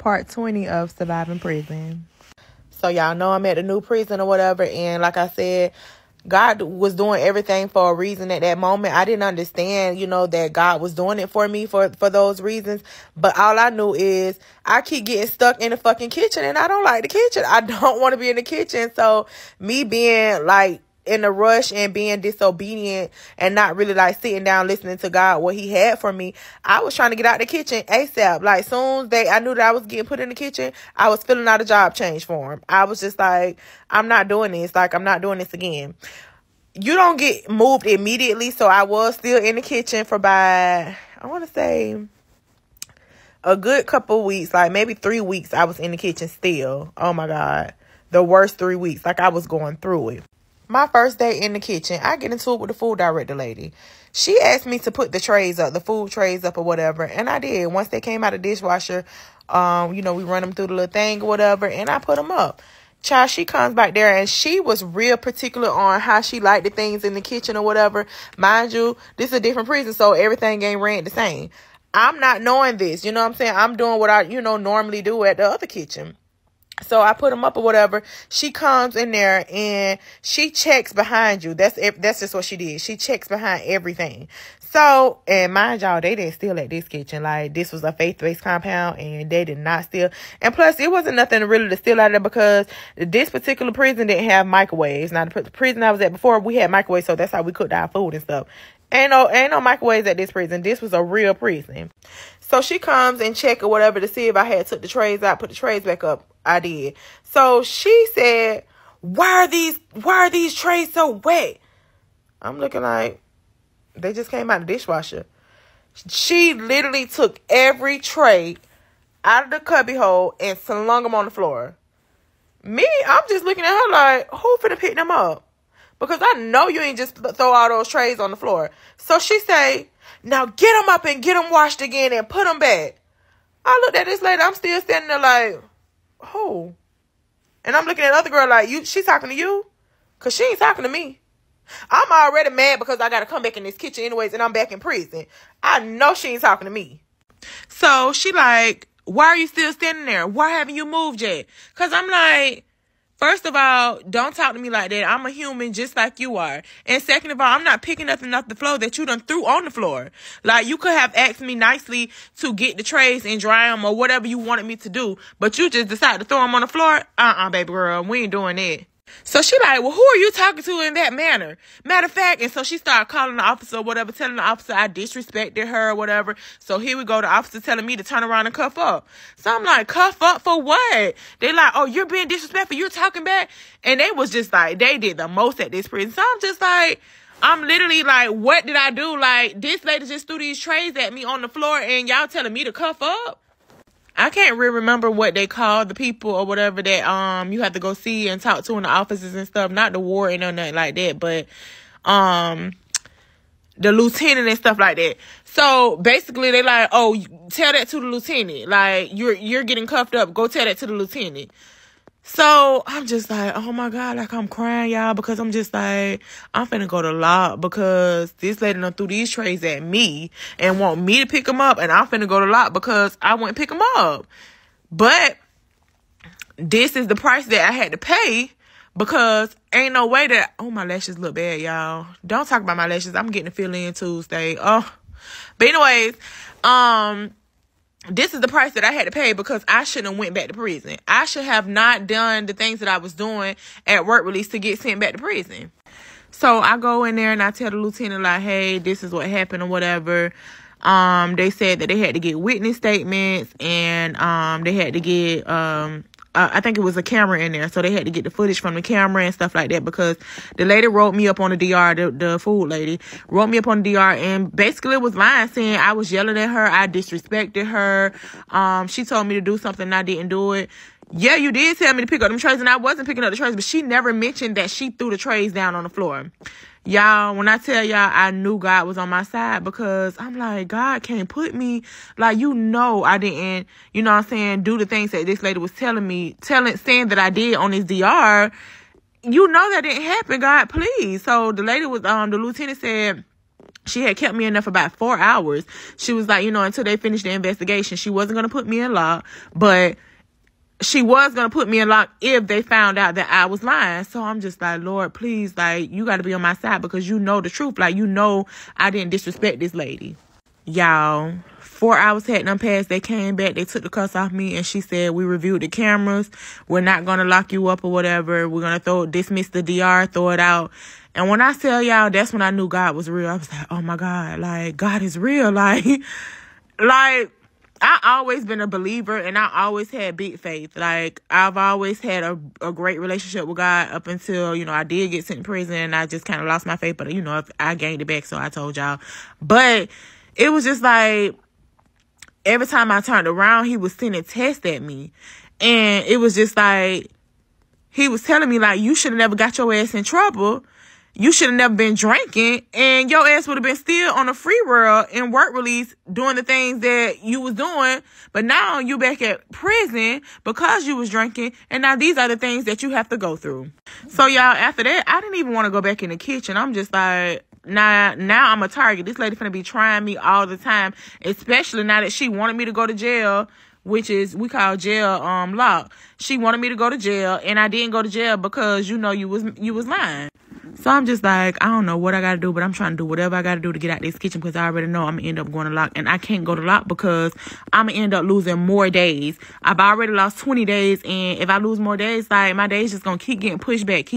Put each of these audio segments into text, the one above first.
part 20 of Surviving Prison. So y'all know I'm at the new prison or whatever, and like I said, God was doing everything for a reason at that moment. I didn't understand, that God was doing it for me for those reasons. But all I knew is I keep getting stuck in the fucking kitchen, and I don't like the kitchen. I don't want to be in the kitchen. So me being like in a rush and being disobedient and not really like sitting down listening to God, what he had for me, I was trying to get out the kitchen ASAP. Like soon as I knew that I was getting put in the kitchen, I was filling out a job change form. I was just like, I'm not doing this. Like, I'm not doing this again. You don't get moved immediately. So I was still in the kitchen for about, I want to say a good couple weeks, like maybe 3 weeks. I was in the kitchen still. Oh my God. The worst 3 weeks. Like I was going through it. My first day in the kitchen, I get into it with the food director lady. She asked me to put the trays up, the food trays up or whatever. And I did. Once they came out of the dishwasher, we run them through the little thing or whatever. And I put them up. Child, she comes back there and she was real particular on how she liked the things in the kitchen or whatever. Mind you, this is a different prison, so everything ain't ran the same. I'm not knowing this. You know what I'm saying? I'm doing what I, normally do at the other kitchen. So I put them up or whatever. She comes in there and she checks behind you. That's just what she did. She checks behind everything. So, and mind y'all, they didn't steal at this kitchen. Like, this was a faith-based compound and they did not steal. And plus, it wasn't nothing really to steal out of there because this particular prison didn't have microwaves. Now, the prison I was at before, we had microwaves, so that's how we cooked our food and stuff. Ain't no microwaves at this prison. This was a real prison. So she comes and check or whatever to see if I had took the trays out, put the trays back up. I did. So she said, why are these trays so wet? I'm looking like, they just came out of the dishwasher. She literally took every tray out of the cubby hole and slung them on the floor. Me, I'm just looking at her like, who finna pick them up? Because I know you ain't just throw all those trays on the floor. So she say, now get them up and get them washed again and put them back. I looked at this lady. I'm still standing there like, who? And I'm looking at the other girl like, she talking to you? Because she ain't talking to me. I'm already mad because I got to come back in this kitchen anyways and I'm back in prison. I know she ain't talking to me. So she like, why are you still standing there? Why haven't you moved yet? Because I'm like, first of all, don't talk to me like that. I'm a human just like you are. And second of all, I'm not picking nothing off the floor that you done threw on the floor. Like, you could have asked me nicely to get the trays and dry them or whatever you wanted me to do. But you just decided to throw them on the floor? Baby girl, we ain't doing that. So she like, well, who are you talking to in that manner? Matter of fact, and so she started calling the officer or whatever, telling the officer I disrespected her or whatever. So here we go, the officer telling me to turn around and cuff up. So I'm like, cuff up for what? They like, oh, you're being disrespectful, you're talking back. And they was just like, they did the most at this prison. So I'm just like, I'm literally like, what did I do? Like, this lady just threw these trays at me on the floor and y'all telling me to cuff up? I can't really remember what they call the people or whatever that you have to go see and talk to in the offices and stuff. Not the warden or nothing like that, but the lieutenant and stuff like that. So basically they like, oh, tell that to the lieutenant. Like, you're getting cuffed up. Go tell that to the lieutenant. So I'm just like, oh my God, like I'm crying, y'all, because I'm just like, I'm finna go to law because this lady done threw these trays at me and want me to pick them up, and I'm finna go to law because I wouldn't pick them up. But this is the price that I had to pay because ain't no way that, oh, my lashes look bad, y'all. Don't talk about my lashes. I'm getting a fill-in Tuesday. Oh, but anyways, this is the price that I had to pay because I shouldn't have went back to prison. I should have not done the things that I was doing at work release to get sent back to prison. So I go in there and I tell the lieutenant like, hey, this is what happened or whatever. They said that they had to get witness statements and they had to get I think it was a camera in there. So they had to get the footage from the camera and stuff like that because the lady wrote me up on the DR, the food lady, wrote me up on the DR and basically was lying, saying I was yelling at her. I disrespected her. She told me to do something and I didn't do it. Yeah, you did tell me to pick up them trays and I wasn't picking up the trays, but she never mentioned that she threw the trays down on the floor. Y'all, when I tell y'all I knew God was on my side because I'm like, God can't put me, like, I didn't, you know what I'm saying, do the things that this lady was telling me, saying that I did on this DR. You know that didn't happen, God, please. So the lady was, the lieutenant said, She had kept me in there for about 4 hours. She was like, until they finished the investigation, she wasn't going to put me in lock, but she was going to put me in lock if they found out that I was lying. So I'm just like, Lord, please, like, you got to be on my side because you know the truth. Like, I didn't disrespect this lady. Y'all, 4 hours had done passed. They came back. They took the cuffs off me, and she said, we reviewed the cameras. We're not going to lock you up or whatever. We're going to dismiss the DR, throw it out. And when I tell y'all, that's when I knew God was real. I was like, oh my God, like, God is real. Like, I always been a believer, and I always had big faith. Like, I've always had a great relationship with God up until, I did get sent in prison, and I just kind of lost my faith. But, I gained it back, so I told y'all. But it was just like, every time I turned around, he was sending tests at me. And it was just like, he was telling me, like, you should have never got your ass in trouble. You should have never been drinking, and your ass would have been still on the free world in work release doing the things that you was doing. But now you back at prison because you was drinking, and now these are the things that you have to go through. So, y'all, after that, I didn't even want to go back in the kitchen. I'm just like, now I'm a target. This lady finna be trying me all the time, especially now that she wanted me to go to jail, which is, we call jail lock. She wanted me to go to jail, and I didn't go to jail because you was lying. So I'm just like, I don't know what I got to do, but I'm trying to do whatever I got to do to get out this kitchen because I already know I'm going to end up going to lock. And I can't go to lock because I'm going to end up losing more days. I've already lost 20 days. And if I lose more days, like, my days just going to keep getting pushed back.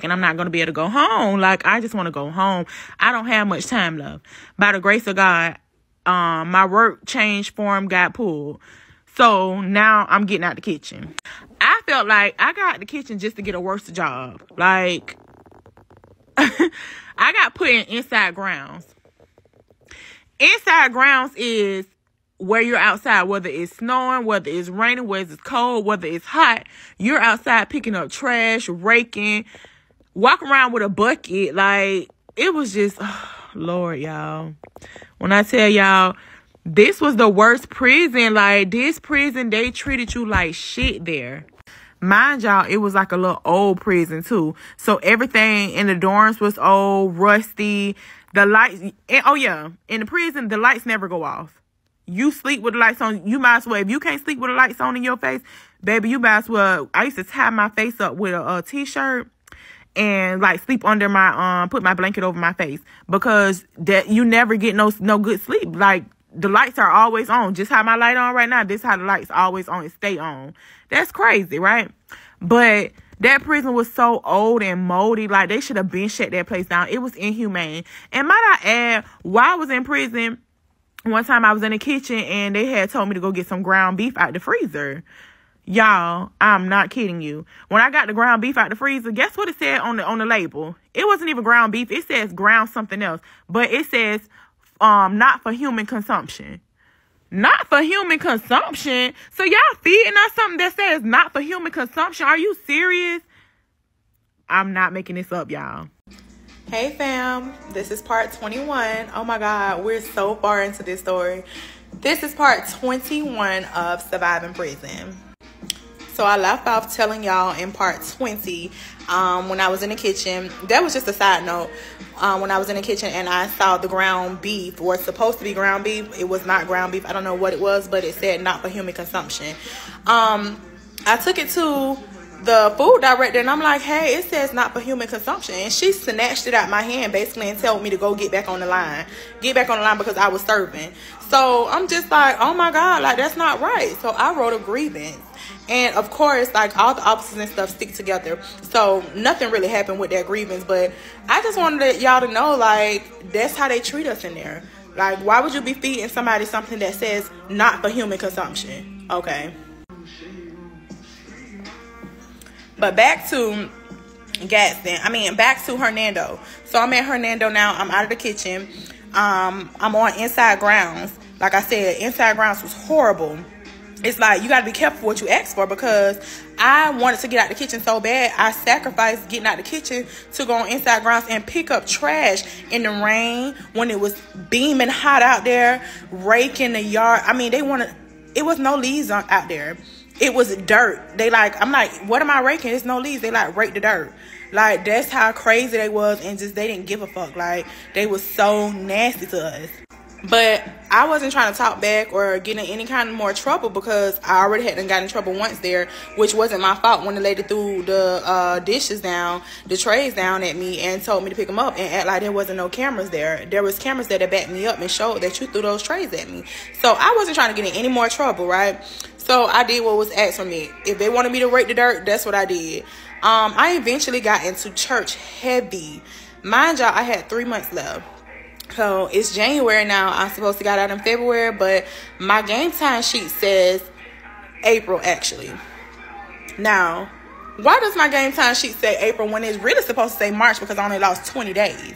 And I'm not going to be able to go home. Like, I just want to go home. I don't have much time left. By the grace of God, my work change form got pulled. So now I'm getting out the kitchen. I felt like I got out the kitchen just to get a worse job. Like, I got put in inside grounds. Inside grounds is where you're outside, whether it's snowing, whether it's raining, whether it's cold, whether it's hot. You're outside picking up trash, raking, walking around with a bucket. Like, it was just, Lord, y'all. When I tell y'all, this was the worst prison. Like, this prison, they treated you like shit there. Mind y'all, it was like a little old prison too. So everything in the dorms was old, rusty. The lights, oh yeah, in the prison, the lights never go off. You sleep with the lights on. You might as well, if you can't sleep with the lights on in your face, baby, you might as well. I used to tie my face up with a t-shirt and like sleep under my, put my blanket over my face because that you never get no good sleep. Like, the lights are always on. Just how my light on right now, this how the lights always on and stay on. That's crazy, right? But that prison was so old and moldy. Like, they should have been shut that place down. It was inhumane. And might I add, while I was in prison, one time I was in the kitchen and they had told me to go get some ground beef out the freezer. Y'all, I'm not kidding you. When I got the ground beef out the freezer, guess what it said on the label? It wasn't even ground beef. It says ground something else. But it says not for human consumption. Not for human consumption. So y'all feeding us something that says not for human consumption. Are you serious? I'm not making this up, y'all. Hey fam, this is part 21. Oh my God, we're so far into this story. This is part 21 of Surviving Prison. So I left off telling y'all in part 20 when I was in the kitchen. That was just a side note. When I was in the kitchen and I saw the ground beef, or it's supposed to be ground beef. It was not ground beef. I don't know what it was, but it said not for human consumption. I took it to the food director and I'm like, hey, it says not for human consumption. And she snatched it out my hand basically and told me to go get back on the line. Get back on the line because I was serving. So I'm just like, oh my God, like that's not right. So I wrote a grievance. And of course, like all the officers and stuff stick together. So nothing really happened with that grievance. But I just wanted y'all to know, like, that's how they treat us in there. Like, why would you be feeding somebody something that says not for human consumption? Okay. But back to back to Hernando. So I'm at Hernando now. I'm out of the kitchen. I'm on inside grounds. Like I said, inside grounds was horrible. It's like you got to be careful what you ask for because I wanted to get out the kitchen so bad. I sacrificed getting out the kitchen to go on inside grounds and pick up trash in the rain when it was beaming hot out there, rake in the yard. I mean, it was no leaves out there. it was dirt. They like, I'm like, what am I raking? There's no leaves. They like rake the dirt. Like, that's how crazy they was, and just they didn't give a fuck. Like, they was so nasty to us. But I wasn't trying to talk back or get in any kind of more trouble, because I already hadn't gotten in trouble once there, which wasn't my fault when the lady threw the dishes down, the trays down at me and told me to pick them up and act like there wasn't no cameras there. There was cameras there that backed me up and showed that you threw those trays at me. So I wasn't trying to get in any more trouble, right? So I did what was asked from me. If they wanted me to rake the dirt, that's what I did. I eventually got into church heavy. Mind y'all, I had 3 months left. So it's January now. I'm supposed to get out in February, but my game time sheet says April, actually. Now, why does my game time sheet say April when it's really supposed to say March, because I only lost 20 days?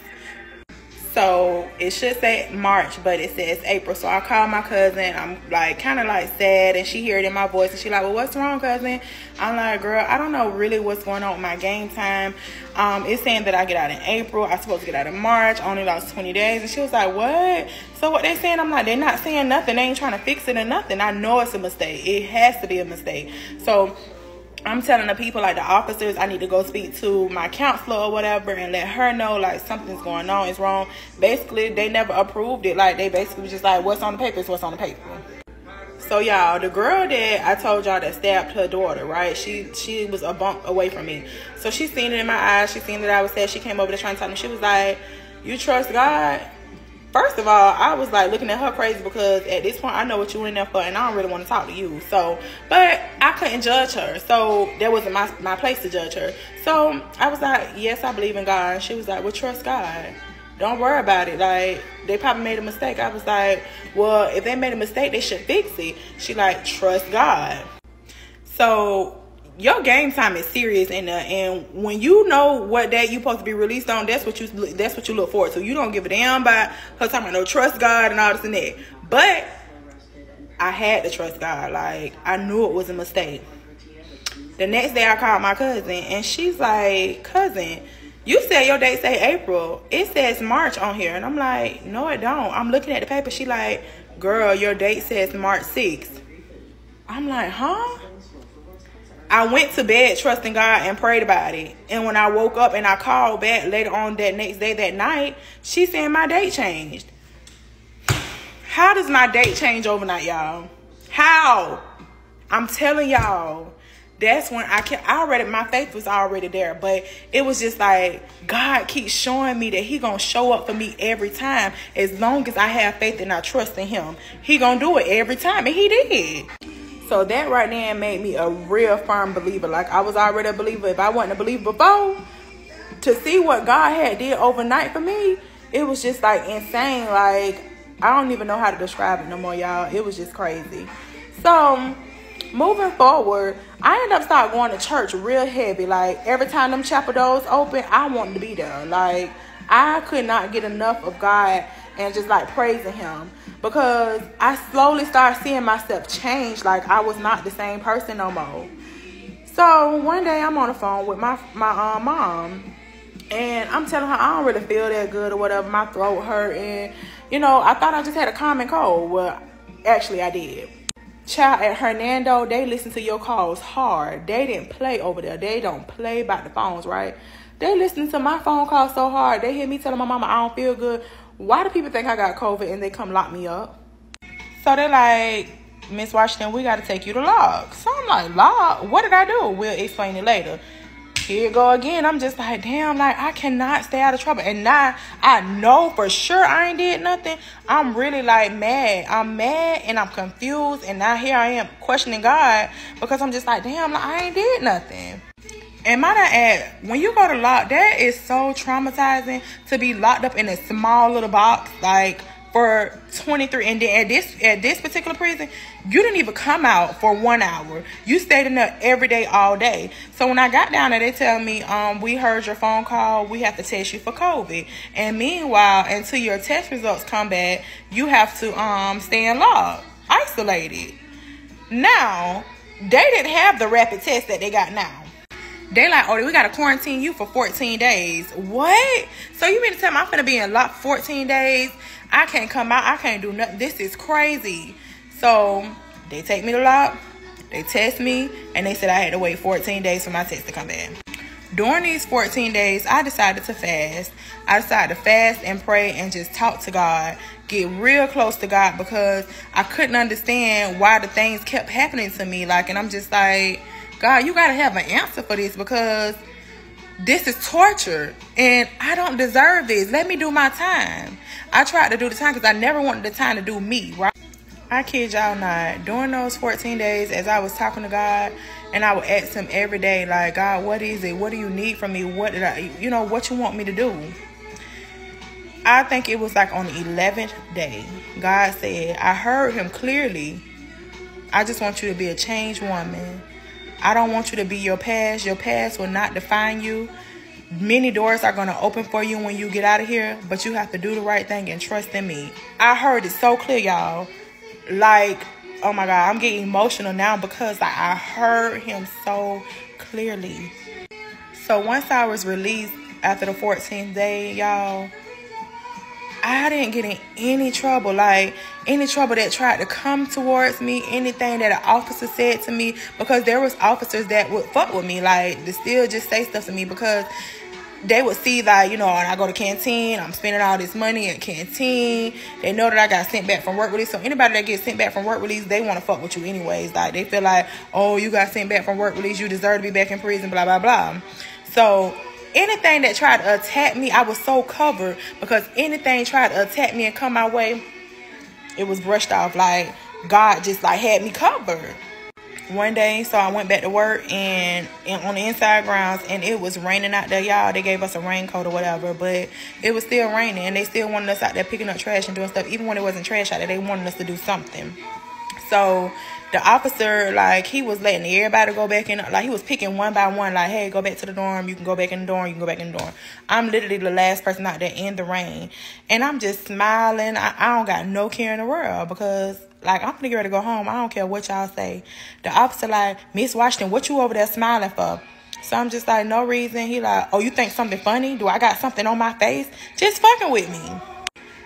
So it should say March, but it says April. So I called my cousin. I'm like kind of like sad, and she heard it in my voice, and she like, well, what's wrong, cousin? I'm like, girl, I don't know really what's going on with my game time. It's saying that I get out in April. I'm supposed to get out in March. I only lost 20 days. And she was like, what? So what they saying? I'm like, they're not saying nothing. They ain't trying to fix it or nothing. I know it's a mistake. It has to be a mistake. So I'm telling the people, like the officers, I need to go speak to my counselor or whatever and let her know, like, something's going on, it's wrong. Basically, they never approved it. Like, they basically was just like, what's on the paper is what's on the paper. So, y'all, the girl that I told y'all that stabbed her daughter, right, she was a bump away from me. So she seen it in my eyes. She seen that I was sad. She came over there trying to tell me. She was like, you trust God? First of all, I was like looking at her crazy, because at this point I know what you in there for, and I don't really want to talk to you. So, but I couldn't judge her, so that wasn't my place to judge her. So I was like, yes, I believe in God. And she was like, well, trust God. Don't worry about it. Like, they probably made a mistake. I was like, well, if they made a mistake, they should fix it. She like, trust God. So your game time is serious in there, and when you know what day you supposed to be released on, that's what you look forward to. You don't give a damn about her talking about no trust God and all this and that. But I had to trust God. Like, I knew it was a mistake. The next day I called my cousin, and she's like, cousin, you said your date say April. It says March on here. And I'm like, no, it don't. I'm looking at the paper. She like, girl, your date says March 6th. I'm like, huh? I went to bed trusting God and prayed about it. And when I woke up and I called back later on that next day, that night, she said my date changed. How does my date change overnight, y'all? How? I'm telling y'all, that's when my faith was already there. But it was just like, God keeps showing me that he gonna show up for me every time. As long as I have faith and I trust in him, he gonna do it every time. And he did. So that right there made me a real firm believer. Like, I was already a believer. If I wasn't a believer before, to see what God had did overnight for me, it was just like insane. Like, I don't even know how to describe it no more, y'all. It was just crazy. So moving forward, I ended up start going to church real heavy. Like, every time them chapel doors open, I wanted to be there. Like, I could not get enough of God and just like praising him, because I slowly started seeing myself change. Like, I was not the same person no more. So one day I'm on the phone with my mom, and I'm telling her I don't really feel that good or whatever. My throat hurt, and you know, I thought I just had a common cold. Well, actually I did. Child, at Hernando, they listen to your calls hard. They didn't play over there. They don't play about the phones, right? They listen to my phone calls so hard. They hear me telling my mama I don't feel good. Why do people think I got COVID and they come lock me up? So they're like, Miss Washington, we got to take you to log. So I'm like, log? What did I do? We'll explain it later. Here you go again. I'm just like, damn, like, I cannot stay out of trouble. And now I know for sure I ain't did nothing. I'm really like mad. I'm mad and I'm confused. And now here I am questioning God, because I'm just like, damn, like, I ain't did nothing. And might I add, when you go to lock, that is so traumatizing to be locked up in a small little box, like, for 23. And then at this particular prison, you didn't even come out for 1 hour. You stayed in there every day, all day. So when I got down there, they tell me, we heard your phone call. We have to test you for COVID. And meanwhile, until your test results come back, you have to stay in log, isolated. Now, they didn't have the rapid test that they got now. They like, oh, we got to quarantine you for 14 days. What? So you mean to tell me I'm going to be in lock 14 days? I can't come out. I can't do nothing. This is crazy. So they take me to lock. They test me, and they said I had to wait 14 days for my test to come back. During these 14 days, I decided to fast. I decided to fast and pray and just talk to God. Get real close to God, because I couldn't understand why the things kept happening to me. And I'm just like, God, you got to have an answer for this, because this is torture and I don't deserve this. Let me do my time. I tried to do the time because I never wanted the time to do me, right? I kid y'all not. During those 14 days, as I was talking to God, and I would ask him every day, like, God, what is it? What do you need from me? What did what you want me to do? I think it was on the 11th day, God said, I heard him clearly. I just want you to be a changed woman. I don't want you to be your past. Your past will not define you. Many doors are going to open for you when you get out of here, but you have to do the right thing and trust in me. I heard it so clear, y'all. Oh my God, I'm getting emotional now because I heard him so clearly. So once I was released after the 14th day, y'all, I didn't get in any trouble. Any trouble that tried to come towards me, anything that an officer said to me, because there was officers that would fuck with me, to still just say stuff to me, because they would see when I go to canteen, I'm spending all this money at canteen. They know that I got sent back from work release. So anybody that gets sent back from work release, they want to fuck with you anyways. They feel like, oh, you got sent back from work release, you deserve to be back in prison, blah, blah, blah. So anything that tried to attack me, I was so covered, because anything tried to attack me and come my way, it was brushed off. God just had me covered. One day, so I went back to work and on the inside grounds, and it was raining out there, y'all. They gave us a raincoat or whatever, but it was still raining, and they still wanted us out there picking up trash and doing stuff. Even when it wasn't trash out there, they wanted us to do something. So the officer, he was letting everybody go back in. He was picking one by one, hey, go back to the dorm. You can go back in the dorm. You can go back in the dorm. I'm literally the last person out there in the rain. And I'm just smiling. I don't got no care in the world, because, I'm gonna get ready to go home. I don't care what y'all say. The officer, Miss Washington, what you over there smiling for? So I'm just no reason. He oh, you think something funny? Do I got something on my face? Just fucking with me.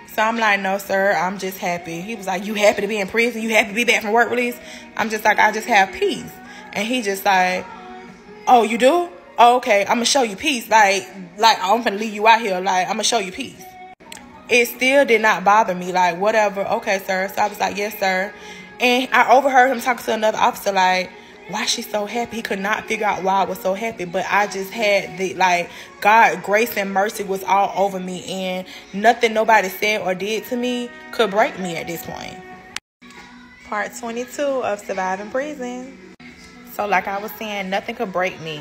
So I'm no, sir, I'm just happy. He was you happy to be in prison? You happy to be back from work release? I'm just I just have peace. And he just oh, you do? Oh, okay, I'm going to show you peace. I'm going to leave you out here. I'm going to show you peace. It still did not bother me. Whatever. Okay, sir. So I was yes, sir. And I overheard him talking to another officer, why she's so happy. He could not figure out why I was so happy, but I just had the God, grace and mercy was all over me, and nothing nobody said or did to me could break me at this point. Part 22 of Surviving Prison. So I was saying, nothing could break me.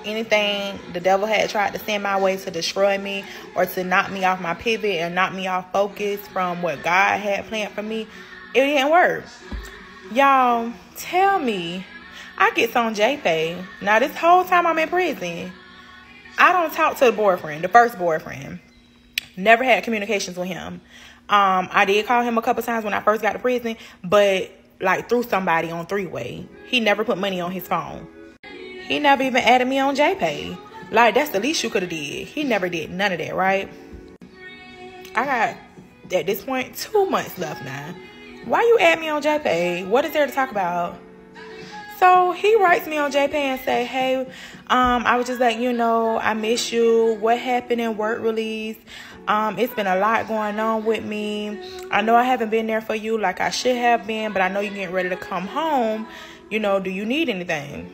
Anything the devil had tried to send my way to destroy me or to knock me off my pivot and knock me off focus from what God had planned for me, it didn't work. Y'all, tell me, I get on JPay. Now, this whole time I'm in prison, I don't talk to the boyfriend, the first boyfriend. Never had communications with him. I did call him a couple times when I first got to prison, but through somebody on three-way. He never put money on his phone. He never even added me on JPay. That's the least you could have did. He never did none of that, right? I got, at this point, 2 months left now. Why you add me on JPay? What is there to talk about? So he writes me on JPay and say, hey, I was just I miss you. What happened in work release? It's been a lot going on with me. I know I haven't been there for you like I should have been, but I know you're getting ready to come home. Do you need anything?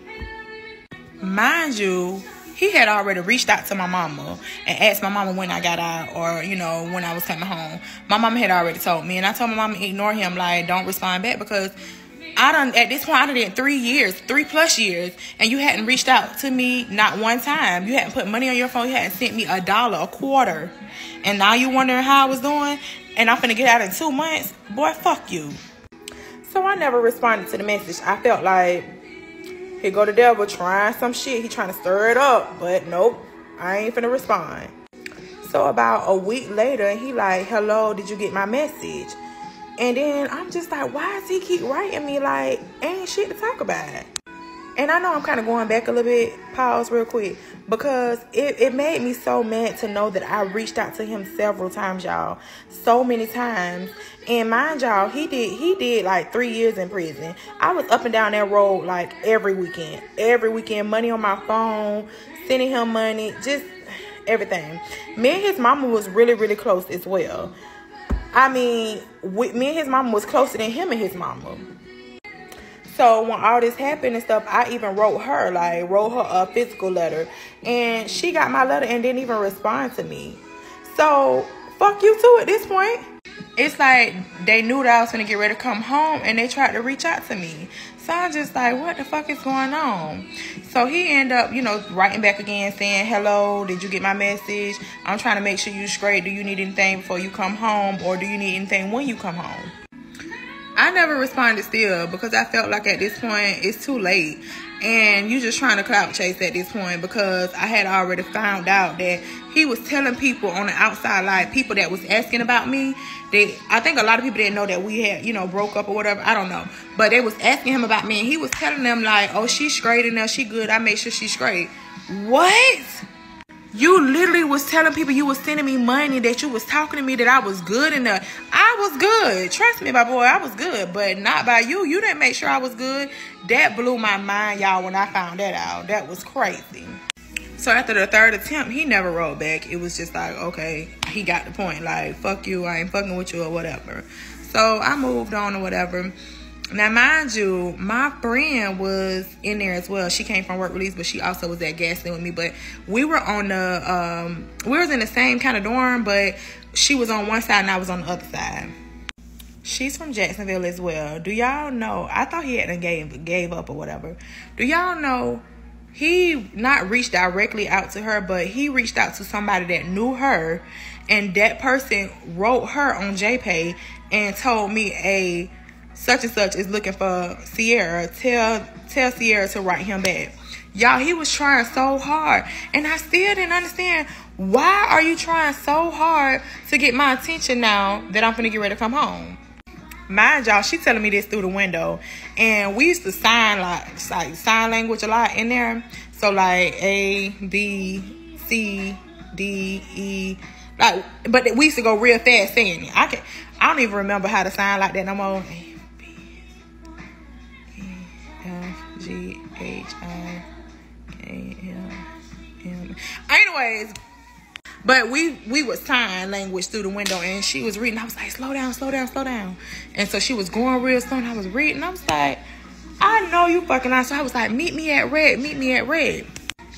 Mind you, he had already reached out to my mama and asked my mama when I got out or, when I was coming home. My mama had already told me, and I told my mama ignore him, don't respond back, because at this point, I done 3+ years, and you hadn't reached out to me not one time. You hadn't put money on your phone. You hadn't sent me $1, a quarter. And now you wondering how I was doing, and I'm finna get out in 2 months? Boy, fuck you. So I never responded to the message. I felt here go the devil trying some shit. He trying to stir it up, but nope, I ain't finna respond. So about a week later, he hello, did you get my message? And then I'm just why does he keep writing me ain't shit to talk about? And I know I'm kind of going back a little bit, pause real quick, because it made me so mad to know that I reached out to him several times, y'all. So many times. And mind y'all, he did like 3 years in prison. I was up and down that road like every weekend. Every weekend, money on my phone, sending him money, just everything. Me and his mama was really, really close as well. I mean, me and his mama was closer than him and his mama. So when all this happened and stuff, I even wrote her a physical letter. And she got my letter and didn't even respond to me. So, fuck you too at this point. It's like they knew that I was going to get ready to come home and they tried to reach out to me. So I'm just like, what the fuck is going on? So he ended up, writing back again saying, hello, did you get my message? I'm trying to make sure you're straight. Do you need anything before you come home? Or do you need anything when you come home? I never responded still because I felt like at this point it's too late. And you just trying to clout chase at this point because I had already found out that he was telling people on the outside, like people that was asking about me. I think a lot of people didn't know that we had, broke up or whatever. I don't know. But they was asking him about me and he was telling them like, oh, she's straight enough. She good. I make sure she's straight. What? You literally was telling people you was sending me money, that you was talking to me, that I was good enough. I was good. Trust me, my boy, I was good. But not by you. You didn't make sure I was good. That blew my mind, y'all, when I found that out. That was crazy. So after the third attempt, he never wrote back. It was just like, okay, he got the point. Like, fuck you, I ain't fucking with you or whatever. So I moved on or whatever. Now, mind you, my friend was in there as well. She came from work release, but she also was at Gaston with me. But we were on the, we was in the same kind of dorm, but she was on one side and I was on the other side. She's from Jacksonville as well. Do y'all know, I thought he hadn't gave up or whatever. Do y'all know, he not reached directly out to her, but he reached out to somebody that knew her. And that person wrote her on JPay and told me such and such is looking for Sierra. Tell Sierra to write him back. Y'all, he was trying so hard. And I still didn't understand, why are you trying so hard to get my attention now that I'm finna get ready to come home? Mind y'all, she telling me this through the window. And we used to sign sign language a lot in there. So like A, B, C, D, E. But we used to go real fast saying it. I don't even remember how to sign like that no more. G-H-I-K-L-M. Anyways, but we would sign language through the window and she was reading. I was like, slow down, slow down, slow down. And so she was going real slow and I was reading. I was like, I know you fucking out. So I was like, meet me at Red, meet me at Red.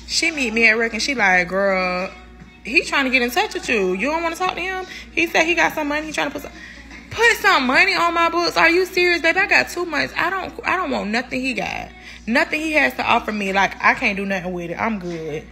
She meet me at Red and she like, girl, he trying to get in touch with you. You don't want to talk to him? He said he got some money. He trying to put some money on my books. Are you serious, baby? I got 2 months. I don't want nothing he got. Nothing he has to offer me. Like, I can't do nothing with it. I'm good.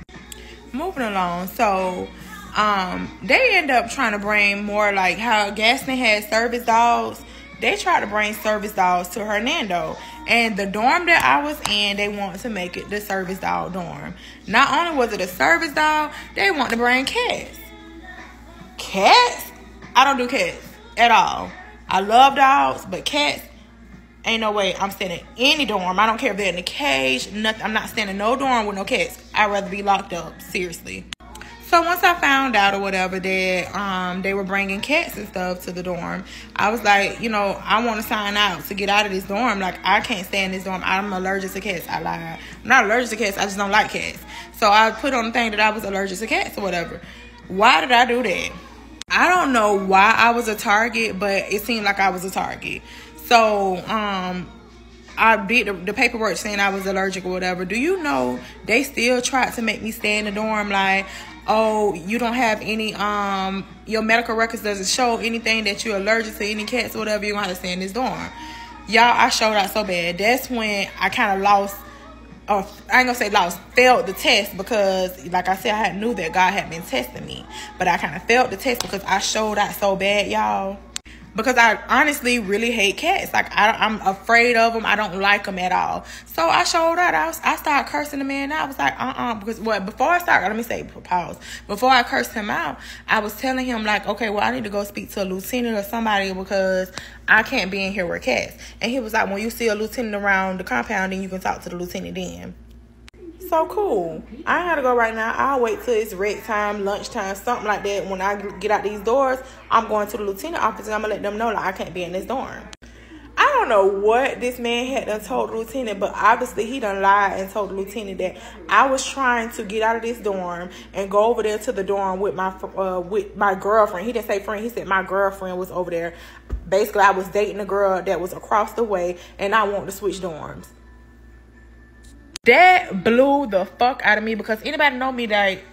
Moving along. So, they end up trying to bring more, like how Gaston had service dogs. They tried to bring service dogs to Hernando. And the dorm that I was in, they wanted to make it the service dog dorm. Not only was it a service dog, they wanted to bring cats. Cats? I don't do cats at all. I love dogs, but cats, ain't no way I'm staying in any dorm. I don't care if they're in a cage, nothing. I'm not staying in no dorm with no cats. I'd rather be locked up, seriously. So once I found out or whatever that they were bringing cats and stuff to the dorm, I was like, I want to sign out to get out of this dorm. Like, I can't stay in this dorm. I'm allergic to cats. I lied. I'm not allergic to cats. I just don't like cats. So I put on the thing that I was allergic to cats or whatever. Why did I do that? I don't know why I was a target, but it seemed like I was a target. So I did the paperwork saying I was allergic or whatever. Do you know they still tried to make me stay in the dorm? Like, oh, you don't have any, your medical records doesn't show anything that you're allergic to any cats or whatever, you're going to have to stay in this dorm. Y'all, I showed out so bad. That's when I kind of lost, or I ain't going to say lost, failed the test because, like I said, I knew that God had been testing me. But I kind of failed the test because I showed out so bad, y'all. because I honestly really hate cats. Like, I'm afraid of them. I don't like them at all. So I showed out. I started cursing the man out. I was like, because before I started, let me say, pause. Before I cursed him out, I was telling him, like, okay, well, I need to go speak to a lieutenant or somebody because I can't be in here with cats. And he was like, when you see a lieutenant around the compound, then you can talk to the lieutenant then. So cool. I ain't gotta go right now. I'll wait till it's rec time, lunchtime, something like that. When I get out these doors, I'm going to the lieutenant office and I'm gonna let them know, like, I can't be in this dorm. I don't know what this man had done told the lieutenant, but obviously he done lied and told the lieutenant that I was trying to get out of this dorm and go over there to the dorm with my girlfriend. He didn't say friend. He said my girlfriend was over there. Basically, I was dating a girl that was across the way and I wanted to switch dorms. That blew the fuck out of me, because anybody know me, like,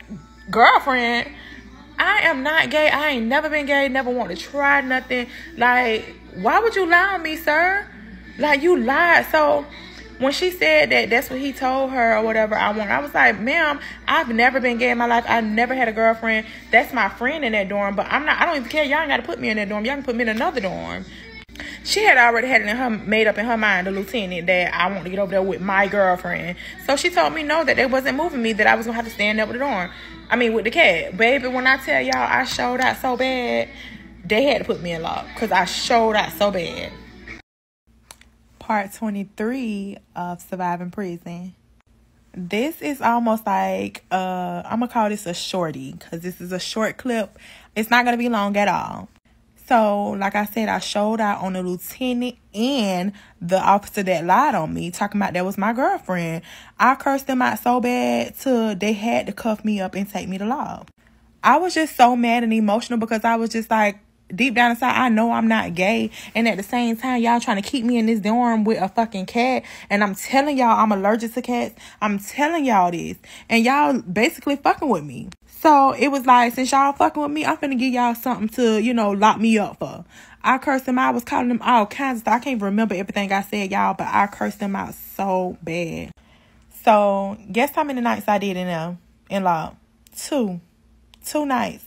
girlfriend, I am not gay. I ain't never been gay, never want to try nothing. Like, why would you lie on me, sir? Like, you lied. So when she said that that's what he told her or whatever, I was like, ma'am, I've never been gay in my life. I never had a girlfriend. That's my friend in that dorm, but I don't even care. Y'all ain't got to put me in that dorm. Y'all can put me in another dorm. She had already had it made up in her mind, the lieutenant, that I want to get over there with my girlfriend. So she told me no, that they wasn't moving me, that I was going to have to stand up with the dorm. I mean, with the cat. Baby, when I tell y'all I showed out so bad, they had to put me in lock because I showed out so bad. Part 23 of Surviving Prison. This is almost like, I'm going to call this a shorty because this is a short clip. It's not going to be long at all. So, like I said, I showed out on the lieutenant and the officer that lied on me, talking about that was my girlfriend. I cursed them out so bad till they had to cuff me up and take me to law. I was just so mad and emotional because I was just like, deep down inside, I know I'm not gay. And at the same time, y'all trying to keep me in this dorm with a fucking cat. And I'm telling y'all I'm allergic to cats. I'm telling y'all this. And y'all basically fucking with me. So it was like, since y'all fucking with me, I'm finna give y'all something to, lock me up for. I cursed them out. I was calling them all kinds of stuff. I can't even remember everything I said, y'all, but I cursed them out so bad. So guess how many nights I did in law? 2 nights.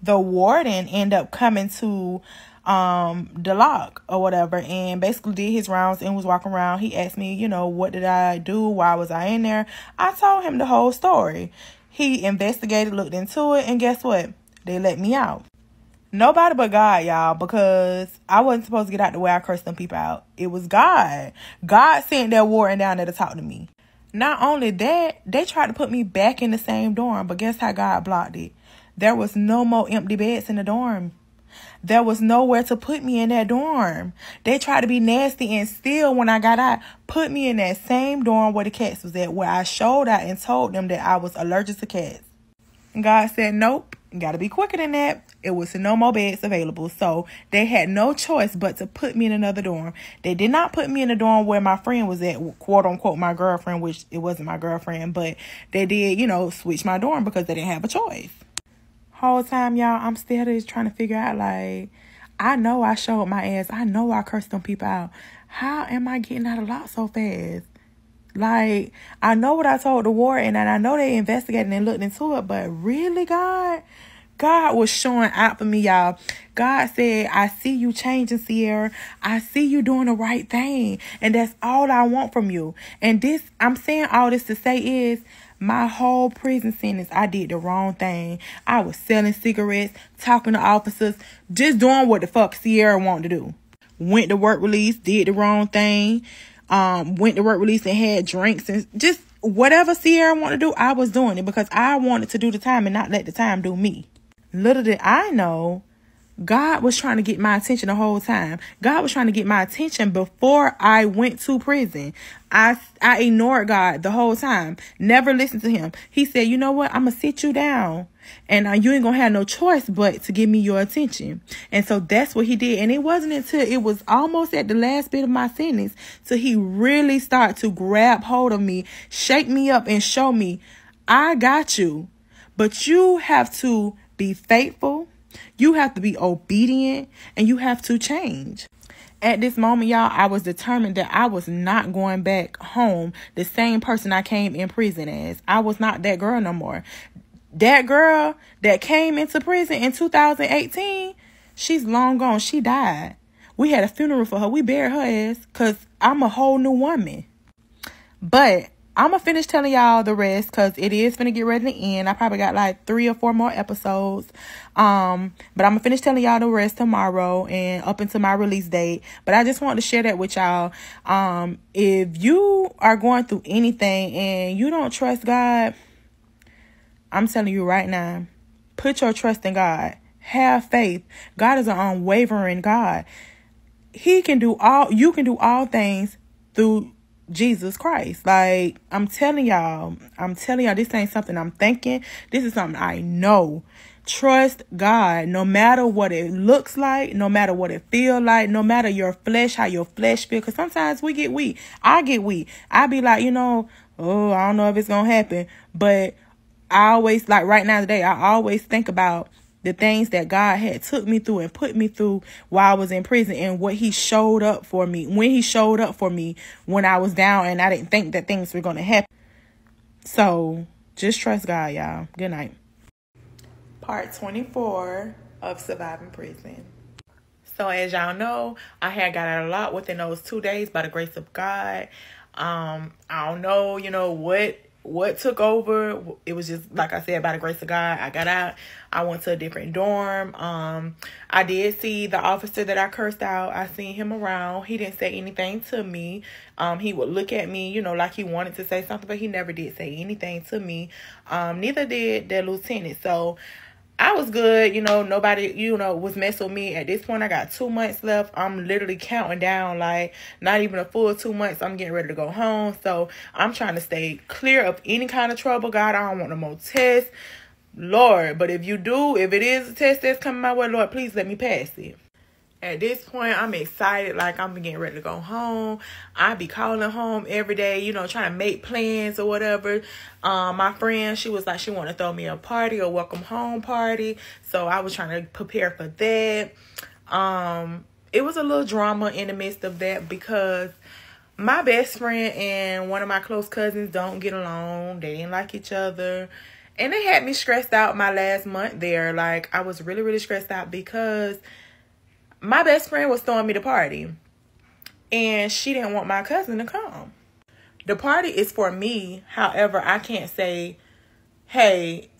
The warden ended up coming to the lock or whatever and basically did his rounds and was walking around. He asked me, what did I do? Why was I in there? I told him the whole story. He investigated, looked into it, and guess what? They let me out. Nobody but God, y'all, because I wasn't supposed to get out the way I cursed them people out. It was God. God sent that warden down there to talk to me. Not only that, they tried to put me back in the same dorm, but guess how God blocked it? There was no more empty beds in the dorm. There was nowhere to put me in that dorm. They tried to be nasty and still, when I got out, put me in that same dorm where the cats was at, where I showed out and told them that I was allergic to cats. And God said, nope, got to be quicker than that. It was no more beds available. So they had no choice but to put me in another dorm. They did not put me in the dorm where my friend was at, quote unquote, my girlfriend, which it wasn't my girlfriend, but they did, switch my dorm because they didn't have a choice. Whole time, y'all, I'm still just trying to figure out, like, I know I showed my ass. I know I cursed them people out. How am I getting out of lock so fast? Like, I know what I told the warden, and I know they investigated and looked into it, but really, God was showing out for me, y'all. God said, I see you changing, Sierra. I see you doing the right thing, and that's all I want from you. And I'm saying all this to say is, my whole prison sentence, I did the wrong thing. I was selling cigarettes, talking to officers, just doing what the fuck Sierra wanted to do. Went to work release, did the wrong thing. Went to work release and had drinks and just whatever Sierra wanted to do, I was doing it because I wanted to do the time and not let the time do me. Little did I know, God was trying to get my attention the whole time. God was trying to get my attention before I went to prison. I ignored God the whole time. Never listened to him. He said, you know what? I'm going to sit you down. And you ain't going to have no choice but to give me your attention. And so that's what he did. And it wasn't until it was almost at the last bit of my sentence till he really started to grab hold of me, shake me up and show me, I got you. But you have to be faithful. You have to be obedient and you have to change. At this moment, y'all, I was determined that I was not going back home the same person I came in prison as. I was not that girl no more. That girl that came into prison in 2018, She's long gone. She died. We had a funeral for her. We buried her ass because I'm a whole new woman. But I'm going to finish telling y'all the rest because it is going to get ready to end. I probably got like 3 or 4 more episodes. But I'm going to finish telling y'all the rest tomorrow and up until my release date. But I just wanted to share that with y'all. If you are going through anything and you don't trust God, I'm telling you right now, put your trust in God. Have faith. God is an unwavering God. You can do all things through Jesus Christ. Like, I'm telling y'all, this ain't something I'm thinking. This is something I know. Trust God, no matter what it looks like, no matter what it feel like, no matter your flesh, how your flesh feel. Because sometimes we get weak. I get weak. I be like, oh, I don't know if it's going to happen. But I always, like right now today, I always think about the things that God had took me through and put me through while I was in prison and what he showed up for me, when he showed up for me when I was down and I didn't think that things were going to happen. So just trust God, y'all. Good night. Part 24 of Surviving Prison. So as y'all know, I had got out a lot within those 2 days by the grace of God. I don't know, what took over. It was just, like I said, by the grace of God, I got out. I went to a different dorm. I did see the officer that I cursed out. I seen him around. He didn't say anything to me. He would look at me, like he wanted to say something, but he never did say anything to me. Neither did the lieutenant. So I was good, nobody, was messing with me. At this point, I got 2 months left. I'm literally counting down, like, not even a full 2 months. I'm getting ready to go home. So I'm trying to stay clear of any kind of trouble. God, I don't want no more tests, Lord. But if it is a test that's coming my way, Lord, please let me pass it. At this point, I'm excited, like I'm getting ready to go home. I be calling home every day, trying to make plans or whatever. My friend, she was like, she wanted to throw me a party, a welcome home party. So I was trying to prepare for that. It was a little drama in the midst of that because my best friend and one of my close cousins don't get along. They didn't like each other. And they had me stressed out my last month there. Like, I was really, really stressed out because my best friend was throwing me the party and she didn't want my cousin to come. The party is for me. However, I can't say, hey,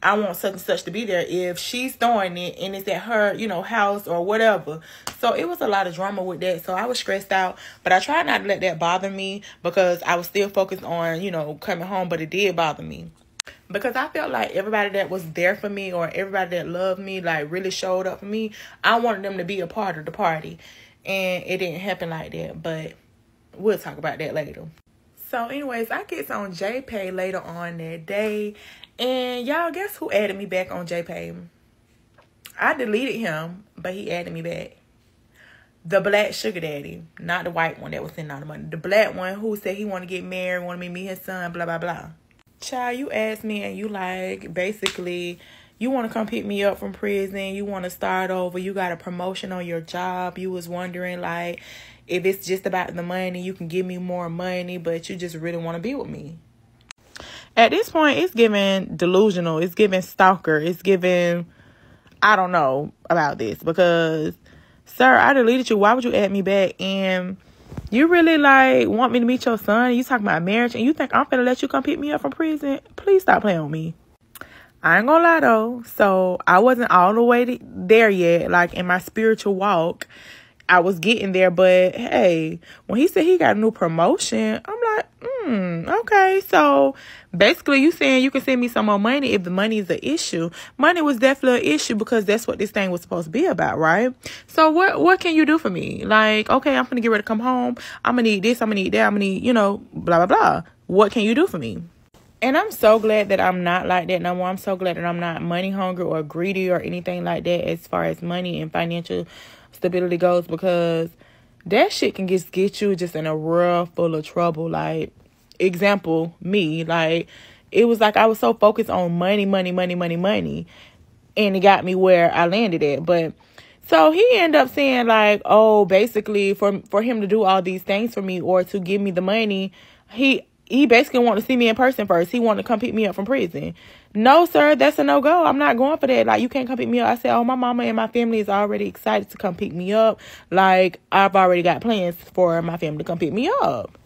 I want such and such to be there if she's throwing it and it's at her, house or whatever. So it was a lot of drama with that. So I was stressed out, but I tried not to let that bother me because I was still focused on, coming home, but it did bother me. Because I felt like everybody that was there for me or everybody that loved me, like really showed up for me, I wanted them to be a part of the party. And it didn't happen like that. But we'll talk about that later. So anyways, I get on JPay later on that day. And y'all, guess who added me back on JPay? I deleted him, but he added me back. The black sugar daddy. Not the white one that was sending all the money. The black one who said he wanted to get married, wanted me to meet his son, blah, blah, blah. Child, you asked me and you basically, you want to come pick me up from prison. You want to start over. You got a promotion on your job. You was wondering, like, if it's just about the money, you can give me more money, but you just really want to be with me. At this point, it's giving delusional. It's giving stalker. It's giving, I don't know about this because, sir, I deleted you. Why would you add me back? And you really, want me to meet your son? You talking about marriage and you think I'm finna let you come pick me up from prison? Please stop playing with me. I ain't gonna lie, though. So, I wasn't all the way there yet. Like, in my spiritual walk, I was getting there. But, hey, when he said he got a new promotion, I'm like, okay. So, basically, you saying you can send me some more money if the money is an issue. Money was definitely an issue because that's what this thing was supposed to be about, right? So, what can you do for me? Like, okay, I'm going to get ready to come home. I'm going to need this. I'm going to need that. I'm going to need, blah, blah, blah. What can you do for me? And I'm so glad that I'm not like that no more. I'm so glad that I'm not money hungry or greedy or anything like that as far as money and financial stability goes, because that shit can just get you just in a world full of trouble. Like, example, me, like, it was like I was so focused on money, and it got me where I landed at. But so he ended up saying, like, oh, basically for him to do all these things for me or to give me the money, he basically wanted to see me in person first. He wanted to come pick me up from prison. No, sir, that's a no-go. I'm not going for that. Like, you can't come pick me up. I said, oh, my mama and my family is already excited to come pick me up. Like, I've already got plans for my family to come pick me up.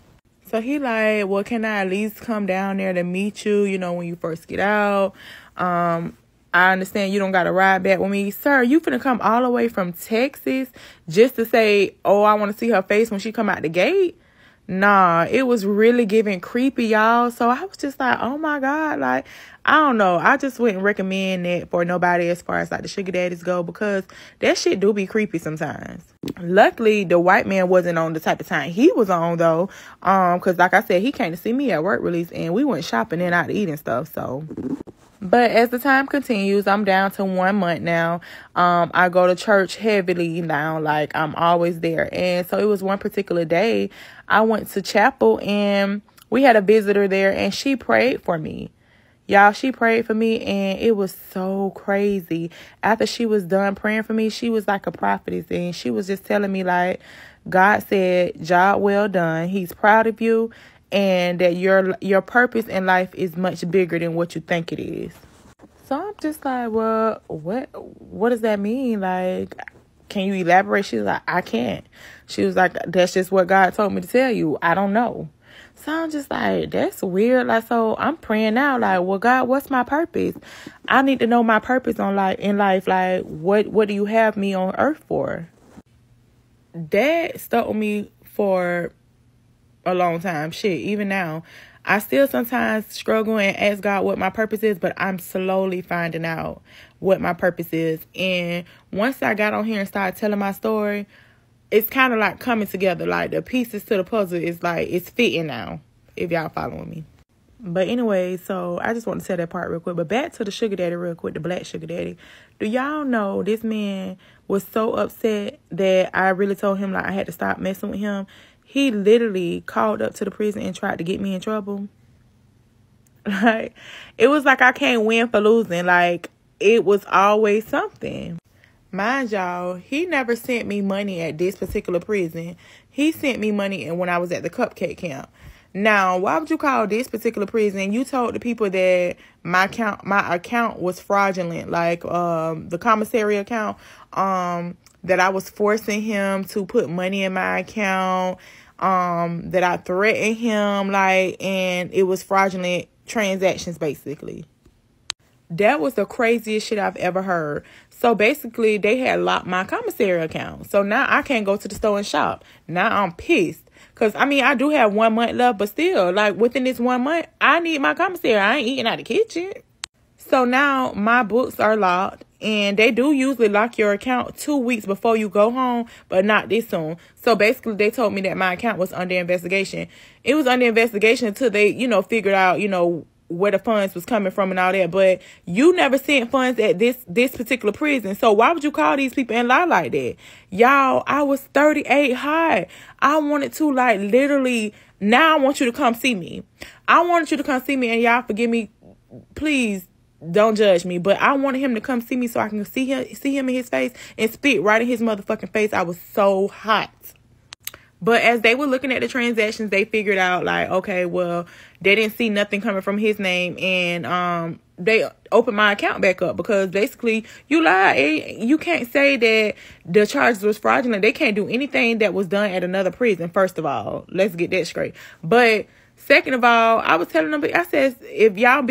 So he like, well, can I at least come down there to meet you, you know, when you first get out? I understand you don't got to ride back with me. Sir, you finna come all the way from Texas just to say, oh, I want to see her face when she come out the gate? Nah, it was really giving creepy, y'all. So I was just like, oh my God, like, I don't know. I just wouldn't recommend it for nobody as far as like the sugar daddies go, because that shit do be creepy sometimes. Luckily, the white man wasn't on the type of time he was on though. Because like I said, he came to see me at work release and we went shopping and out to eat and stuff. So, but as the time continues, I'm down to 1 month now. I go to church heavily now, like I'm always there. And so it was one particular day I went to chapel and we had a visitor there and she prayed for me. Y'all, she prayed for me and it was so crazy. After she was done praying for me, she was like a prophetess and she was just telling me like, God said, job well done. He's proud of you and that your purpose in life is much bigger than what you think it is. So I'm just like, well, what does that mean? Like, can you elaborate? She was like, I can't. She was like, that's just what God told me to tell you. I don't know. So I'm just like, that's weird. Like, so I'm praying now, like, well, God, what's my purpose? I need to know my purpose in life. Like, what do you have me on earth for? That stuck with me for a long time. Shit, even now. I still sometimes struggle and ask God what my purpose is, but I'm slowly finding out what my purpose is. And once I got on here and started telling my story, it's kind of like coming together. Like the pieces to the puzzle is like, it's fitting now, if y'all following me. But anyway, so I just want to say that part real quick. But back to the sugar daddy real quick, the black sugar daddy. Do y'all know this man was so upset that I really told him like I had to stop messing with him? He literally called up to the prison and tried to get me in trouble. Like, it was like I can't win for losing. Like, it was always something. Mind y'all, he never sent me money at this particular prison. He sent me money when I was at the cupcake camp. Now, why would you call this particular prison? You told the people that my account was fraudulent, like the commissary account, that I was forcing him to put money in my account, that I threatened him, like, and it was fraudulent transactions, basically. That was the craziest shit I've ever heard. So basically, they had locked my commissary account. So now I can't go to the store and shop. Now I'm pissed. Because, I mean, I do have 1 month left, but still, like, within this 1 month, I need my commissary. I ain't eating out the kitchen. So now my books are locked. And they do usually lock your account 2 weeks before you go home, but not this soon. So basically, they told me that my account was under investigation. It was under investigation until they, figured out, where the funds was coming from and all that. But you never sent funds at this particular prison. So why would you call these people and lie like that? Y'all, I was 38 high. I wanted to, like, literally, now I want you to come see me. I wanted you to come see me, and y'all forgive me. Please don't judge me. But I wanted him to come see me so I can see him in his face and spit right in his motherfucking face. I was so hot. But as they were looking at the transactions, they figured out, like, okay, well, they didn't see nothing coming from his name. And they opened my account back up because basically you lied. You can't say that the charges was fraudulent. They can't do anything that was done at another prison, first of all. Let's get that straight. But second of all, I was telling them, I said, if I'm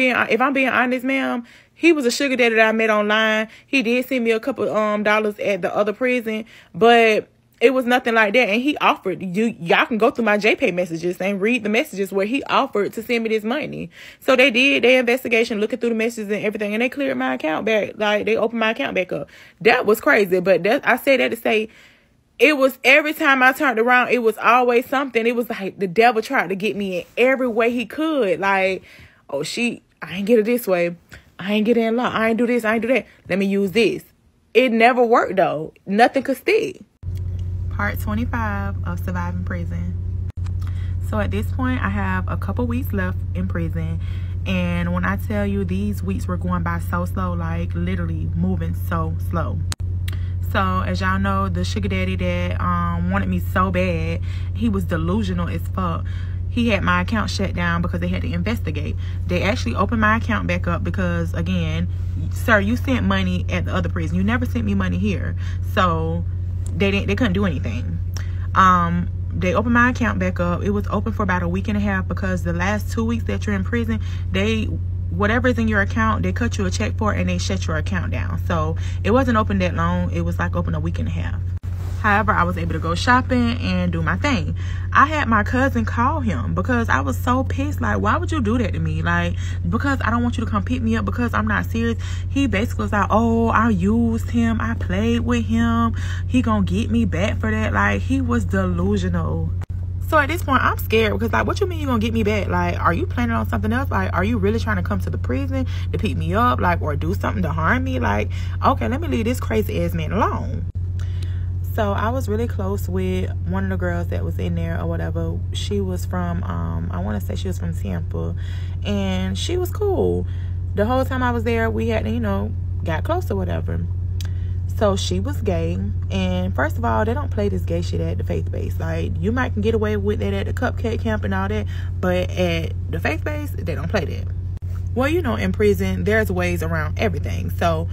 being honest, ma'am, he was a sugar daddy that I met online. He did send me a couple dollars at the other prison, but it was nothing like that. And he offered, y'all can go through my JPay messages and read the messages where he offered to send me this money. So they did their investigation, looking through the messages and everything, and they cleared my account back. Like, they opened my account back up. That was crazy. But I say that to say, it was every time I turned around, it was always something. It was like the devil tried to get me in every way he could. Like, oh, I ain't get it this way. I ain't get in law. I ain't do this. I ain't do that. Let me use this. It never worked, though. Nothing could stick. Part 25 of surviving prison. So at this point, I have a couple weeks left in prison. And when I tell you, these weeks were going by so slow, like literally moving so slow. So as y'all know, the sugar daddy that wanted me so bad, he was delusional as fuck. he had my account shut down because they had to investigate. They actually opened my account back up because, again, sir, you sent money at the other prison. You never sent me money here. So they couldn't do anything. They opened my account back up. It was open for about a week and a half because the last 2 weeks that you're in prison, whatever is in your account, they cut you a check for it and they shut your account down. So it wasn't open that long. It was like open a week and a half. However, I was able to go shopping and do my thing. I had my cousin call him because I was so pissed. Like, why would you do that to me? Like, because I don't want you to come pick me up because I'm not serious. He basically was like, oh, I used him. I played with him. He gonna get me back for that. Like, he was delusional. So at this point, I'm scared because, like, what you mean you gonna get me back? Like, are you planning on something else? Like, are you really trying to come to the prison to pick me up? Like, or do something to harm me? Like, okay, let me leave this crazy ass man alone. So I was really close with one of the girls that was in there or whatever. She was from, I want to say she was from Tampa. And she was cool. The whole time I was there, we had, got close or whatever. So she was gay. And first of all, they don't play this gay shit at the faith base. Like, you might can get away with it at the cupcake camp and all that. But at the faith base, they don't play that. Well, in prison, there's ways around everything. So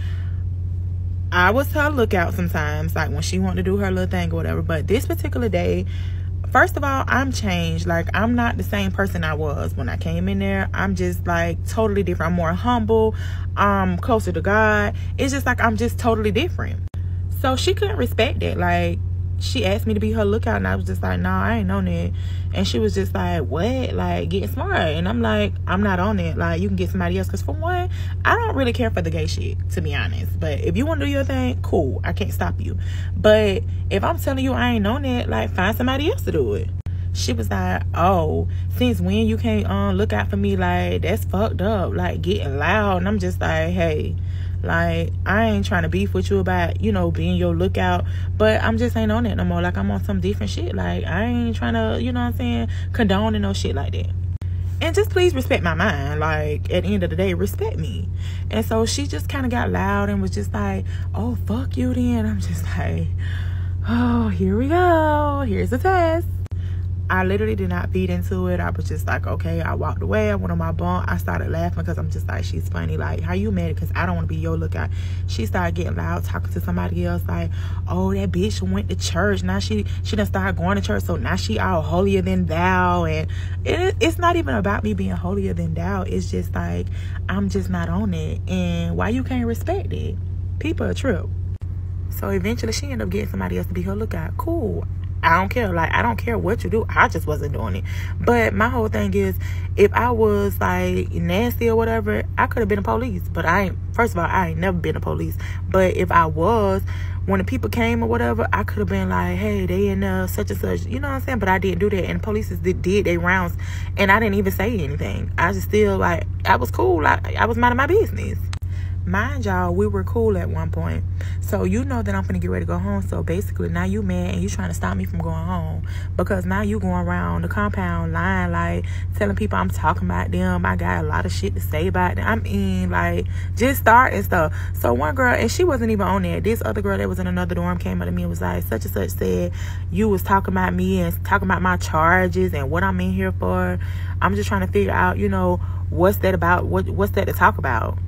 I was her lookout sometimes, like when she wanted to do her little thing or whatever. But this particular day, first of all, I'm changed. Like, I'm not the same person I was when I came in there. I'm just like totally different. I'm more humble. I'm closer to God. It's just like I'm just totally different. So she couldn't respect that. Like, she asked me to be her lookout and I was just like, nah, I ain't on that. And she was just like, what? Like, get smart. And I'm like, I'm not on it. Like, you can get somebody else. Because for one, I don't really care for the gay shit, to be honest. But if you want to do your thing, cool. I can't stop you. But if I'm telling you I ain't on it, like, find somebody else to do it. She was like, oh, since when you can't look out for me? Like, that's fucked up. Like, getting loud. And I'm just like, hey, like, I ain't trying to beef with you about, being your lookout, but I'm just ain't on it no more. Like, I'm on some different shit. Like, I ain't trying to, condone and no shit like that. And just please respect my mind. Like, at the end of the day, respect me. And so she just kind of got loud and was just like, oh, fuck you then. I'm just like, oh, here we go. Here's the test. I literally did not feed into it. I was just like, okay. I walked away. I went on my bunk. I started laughing because I'm just like, she's funny. Like, how you mad? Because I don't want to be your lookout. She started getting loud, talking to somebody else. Like, oh, that bitch went to church. Now she done started going to church. So now she all holier than thou. And it's not even about me being holier than thou. It's just like, I'm just not on it. And why you can't respect it? People are true. So eventually she ended up getting somebody else to be her lookout. Cool. I don't care. Like, I don't care what you do. I just wasn't doing it. But my whole thing is, if I was like nasty or whatever, I could have been a police. But first of all, I ain't never been a police. But if I was, when the people came or whatever, I could have been like, hey, they in such and such. You know what I'm saying? But I didn't do that. And the police did their rounds. And I didn't even say anything. I just still, like, I was cool. Like, I was minding my business. Mind y'all, we were cool at one point. So you know that I'm finna get ready to go home. So basically now you mad and you trying to stop me from going home. Because now you going around the compound lying, like telling people I'm talking about them. I got a lot of shit to say about them. I mean, like, just starting stuff. So one girl, and she wasn't even on there. This other girl that was in another dorm came up to me and was like, such and such said you was talking about me and talking about my charges and what I'm in here for. I'm just trying to figure out, what's that about? What's that to talk about?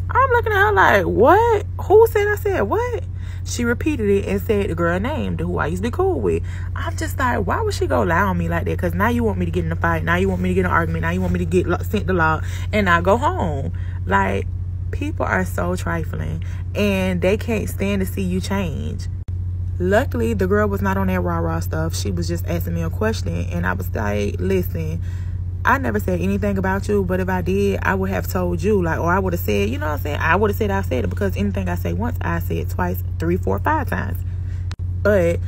I'm looking at her like, what? Who said I said what? She repeated it and said the girl name, who I used to be cool with. I'm just like, why would she go lie on me like that? Because now you want me to get in a fight. Now you want me to get in an argument. Now you want me to get sent to law and not go home. Like, people are so trifling and they can't stand to see you change. Luckily, the girl was not on that rah-rah stuff. She was just asking me a question. And I was like, listen, I never said anything about you, but if I did, I would have told you, like, or I would have said, you know what I'm saying? I would have said I said it, because anything I say once, I say it twice, 3, 4, 5 times. But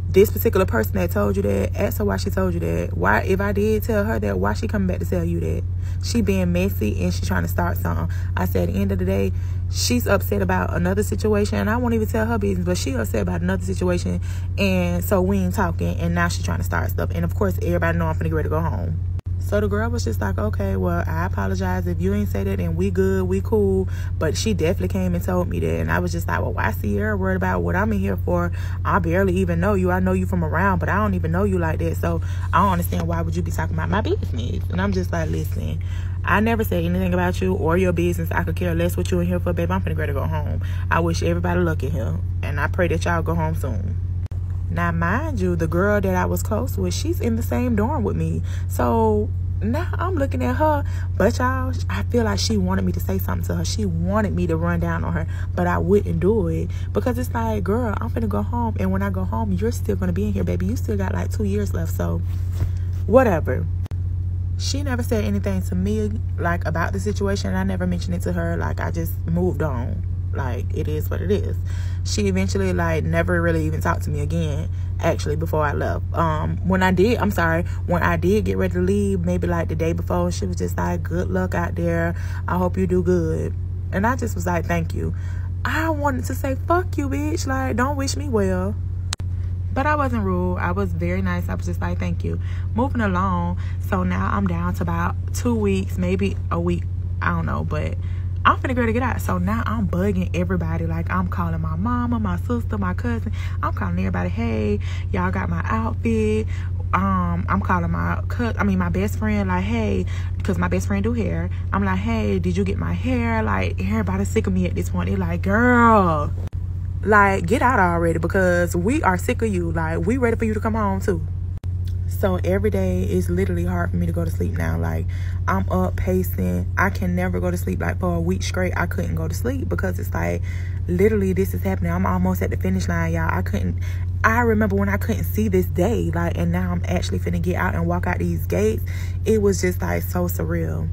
this particular person that told you that, ask her why she told you that. Why, if I did tell her that, why she coming back to tell you that? She being messy and she trying to start something. I said, at the end of the day, she's upset about another situation, and I won't even tell her business, but she upset about another situation, and so we ain't talking, and now she's trying to start stuff. And of course, everybody know I'm finna get ready to go home. So the girl was just like, okay, well, I apologize if you ain't say that, and we good, we cool. But she definitely came and told me that, and I was just like, well, why Sierra worried about what I'm in here for? I barely even know you. I know you from around, but I don't even know you like that. So I don't understand, why would you be talking about my business? And I'm just like, listen, I never said anything about you or your business. I could care less what you in here for, babe. I'm finna go home. I wish everybody luck in here, and I pray that y'all go home soon. Now, mind you, the girl that I was close with, she's in the same dorm with me. So now I'm looking at her. But y'all, I feel like she wanted me to say something to her. She wanted me to run down on her. But I wouldn't do it. Because it's like, girl, I'm finna go home. And when I go home, you're still going to be in here, baby. You still got like 2 years left. So whatever. She never said anything to me, like, about the situation. I never mentioned it to her. Like, I just moved on. Like, it is what it is. She eventually, like, never really even talked to me again, actually, before I left. When I did get ready to leave, maybe like the day before, she was just like, good luck out there. I hope you do good. And I just was like, thank you. I wanted to say, fuck you, bitch. Like, don't wish me well. But I wasn't rude. I was very nice. I was just like, thank you. Moving along. So now I'm down to about 2 weeks, maybe a week. I don't know. But I'm finna go to get out. So now I'm bugging everybody. Like, I'm calling my mama, my sister, my cousin. I'm calling everybody, hey, y'all got my outfit. I'm calling my best friend, like, hey, because my best friend do hair. I'm like, hey, did you get my hair? Like, everybody's sick of me at this point. They're like, girl, like, get out already, because we are sick of you. Like, we ready for you to come home too. So every day is literally hard for me to go to sleep now. Like, I'm up pacing. I can never go to sleep. Like, for a week straight, I couldn't go to sleep, because it's like, literally, this is happening. I'm almost at the finish line, y'all. I remember when I couldn't see this day, like, and now I'm actually finna get out and walk out these gates. It was just like so surreal.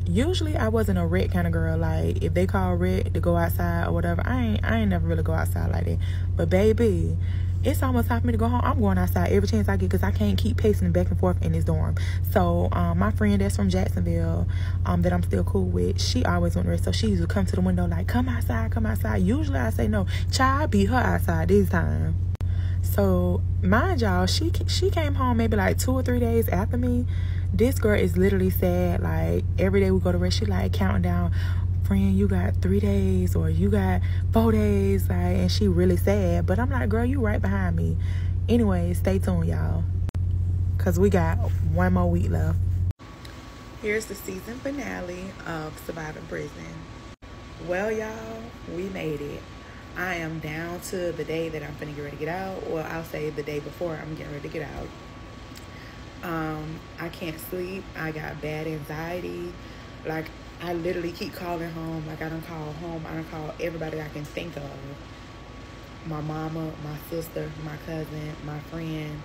Usually I wasn't a rec kind of girl. Like, if they call rec to go outside or whatever, I ain't never really go outside like that. But baby, it's almost time for me to go home. I'm going outside every chance I get, because I can't keep pacing back and forth in this dorm. So my friend that's from Jacksonville, that I'm still cool with, she always went to rec. So she used to come to the window like, come outside, come outside. Usually I say no. Child, I beat her outside this time. So mind y'all, she came home maybe like 2 or 3 days after me. This girl is literally sad. Like, every day we go to rest, she like counting down, friend, you got 3 days, or you got 4 days, like, and she really sad. But I'm like, girl, you right behind me. Anyway, stay tuned, y'all, because we got 1 more week left. Here's the season finale of Surviving Prison. Well, y'all, we made it. I am down to the day that I'm finna get ready to get out. Well, I'll say the day before I'm getting ready to get out. I can't sleep. I got bad anxiety. Like, I literally keep calling home. Like, I done call home. I done call everybody I can think of. My mama, my sister, my cousin, my friend.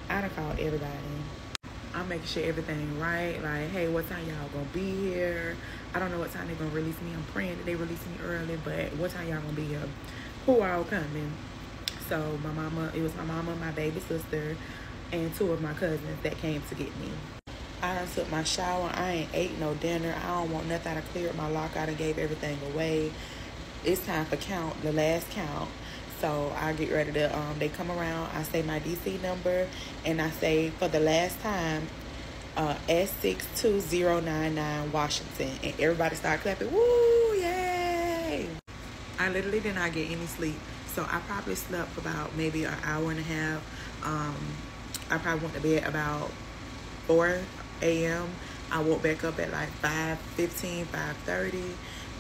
I done called everybody. I'm making sure everything right. Like, hey, what time y'all gonna be here? I don't know what time they're gonna release me. I'm praying that they release me early, but what time y'all gonna be here? Who all coming? So it was my mama, my baby sister, and 2 of my cousins that came to get me. I done took my shower. I ain't ate no dinner. I don't want nothing. I cleared my locker. I done gave everything away. It's time for the last count. So I get ready to, they come around. I say my DC number, and I say, for the last time, S62099 Washington. And everybody started clapping. Woo, yay! I literally did not get any sleep. So I probably slept for about maybe an hour and a half. I probably went to bed about 4 a.m. I woke back up at like 5:15, 5:30,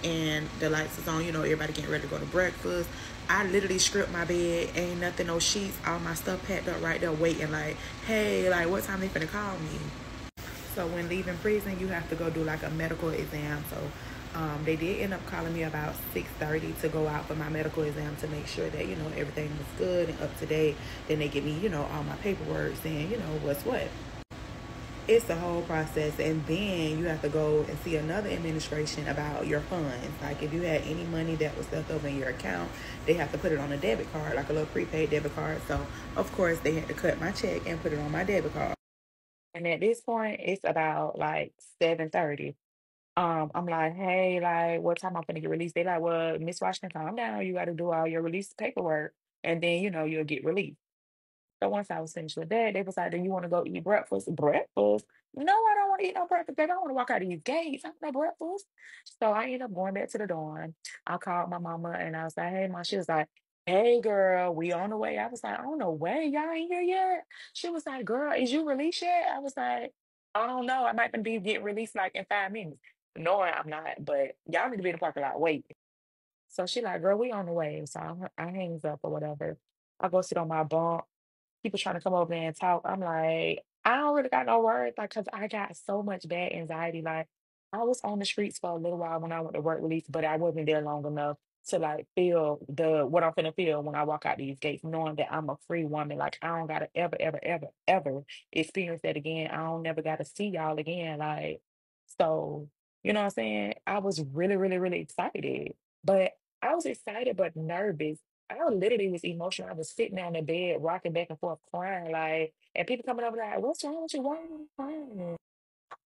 and the lights was on. You know, everybody getting ready to go to breakfast. I literally stripped my bed. Ain't nothing, no sheets. All my stuff packed up right there, waiting. Like, hey, like, what time they finna call me? So when leaving prison, you have to go do like a medical exam. So they did end up calling me about 6:30 to go out for my medical exam to make sure that, you know, everything was good and up to date. Then they give me, you know, all my paperwork saying, you know, what's what. It's the whole process, and then you have to go and see another administration about your funds. Like, if you had any money that was left over in your account, they have to put it on a debit card, like a little prepaid debit card. So of course they had to cut my check and put it on my debit card. And at this point, it's about like 7:30. I'm like, hey, like, what time I'm gonna get released? They like, well, Miss Washington, calm down. You got to do all your release paperwork, and then, you know, you'll get released. So once I was finished with that, they was like, "Do you want to go eat breakfast?" Breakfast? No, I don't want to eat no breakfast, baby. I want to walk out of these gates. I want no breakfast. So I ended up going back to the dorm. I called my mama and I was like, "Hey, mom." She was like, "Hey, girl, we on the way." I was like, "On the way? Y'all ain't here yet?" She was like, "Girl, is you released yet?" I was like, "I don't know. I might be getting released like in 5 minutes." No, I'm not, but y'all need to be in the parking lot waiting. So she like, "Girl, we on the way." So I hangs up or whatever. I go sit on my bunk. People trying to come over there and talk. I'm like, I don't really got no words, like, cause I got so much bad anxiety. Like, I was on the streets for a little while when I went to work release, but I wasn't there long enough to like feel the what I'm finna feel when I walk out these gates, knowing that I'm a free woman. Like, I don't gotta ever, ever, ever, ever experience that again. I don't never gotta see y'all again. Like, so you know what I'm saying? I was really, really, really excited, but I was excited but nervous. I literally was emotional. I was sitting on the bed, rocking back and forth, crying, like, and people coming over like, "What's wrong with you? Why are you crying?"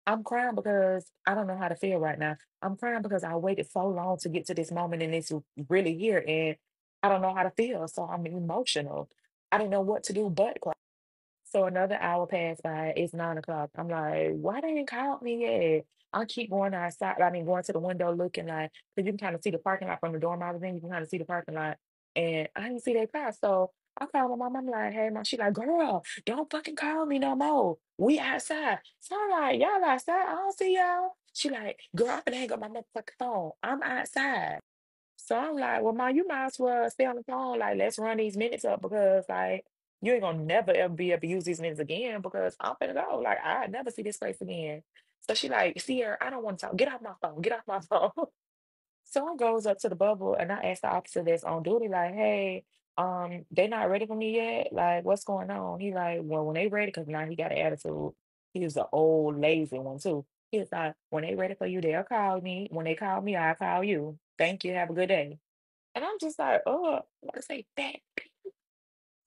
I'm crying because I don't know how to feel right now. I'm crying because I waited so long to get to this moment and it's really here, and I don't know how to feel. So I'm emotional. I didn't know what to do but cry. So another hour passed by. It's 9 o'clock. I'm like, why they ain't called me yet? I keep going outside. I mean, going to the window looking like, because you can kind of see the parking lot from the dorm I was in. You can kind of see the parking lot. And I didn't see their car. So I called my mom. I'm like, hey, mom. She like, girl, don't fucking call me no more. We outside. So I'm like, y'all outside? I don't see y'all. She like, girl, I'm gonna hang up my motherfucking phone. I'm outside. So I'm like, well, mom, you might as well stay on the phone. Like, let's run these minutes up because, like, you ain't gonna never ever be able to use these minutes again because I'm finna go. Like, I never see this place again. So she like, see her, I don't want to talk. Get off my phone. Get off my phone. So I goes up to the bubble and I asked the officer that's on duty, like, hey, they not ready for me yet? Like, what's going on? He like, well, when they ready, because now he got an attitude. He was an old lazy one too. He was like, when they ready for you, they'll call me. When they call me, I'll call you. Thank you. Have a good day. And I'm just like, oh, I want to say that.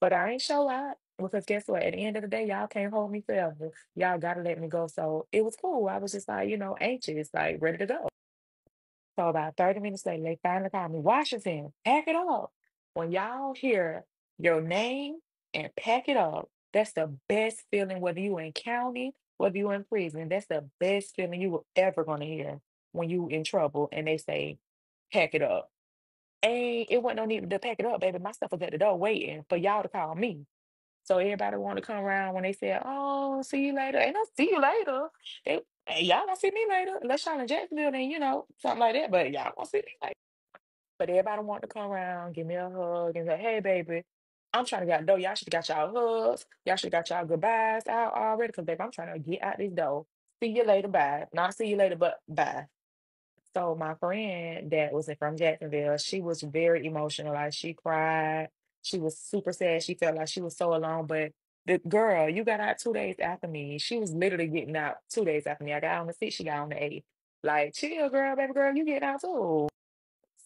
But I ain't show out because guess what? At the end of the day, y'all can't hold me forever. Y'all gotta let me go. So it was cool. I was just like, anxious, like ready to go. So about 30 minutes later, they finally called me, Washington, pack it up. When y'all hear your name and pack it up, that's the best feeling, whether you in county, whether you in prison, that's the best feeling you were ever gonna hear when you in trouble and they say, pack it up. And it wasn't no need to pack it up, baby. My stuff was at the door waiting for y'all to call me. So everybody wanted to come around when they said, "Oh, see you later." And I'll see you later. They, hey, y'all gonna see me later. Unless y'all in Jacksonville, then something like that. But y'all gonna see me later. But everybody wanted to come around, give me a hug, and say, "Hey, baby, I'm trying to get out the door. Y'all should have got y'all hugs. Y'all should have got y'all goodbyes out already. Cause baby, I'm trying to get out this door. See you later, bye. Not see you later, but bye." So my friend that was from Jacksonville, she was very emotional. Like she cried. She was super sad. She felt like she was so alone. But the girl, you got out 2 days after me. She was literally getting out 2 days after me. I got on the sixth, she got on the eighth. Like, chill, girl, baby girl, you getting out too.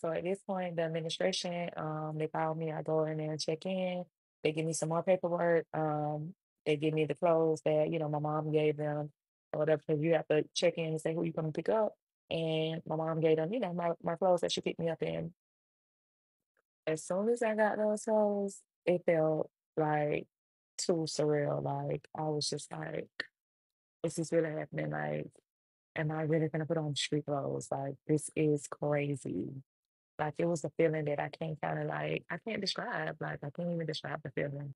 So at this point, the administration, they call me. I go in there and check in. They give me some more paperwork. They give me the clothes that my mom gave them, or whatever. Because you have to check in and say who you come to pick up. And my mom gave them, my clothes that she picked me up in. As soon as I got those clothes, it felt like too surreal. Like I was just like, "Is this really happening? Like, am I really gonna put on street clothes? Like, this is crazy." Like it was a feeling that I can't kind of like I can't describe. Like I can't even describe the feeling.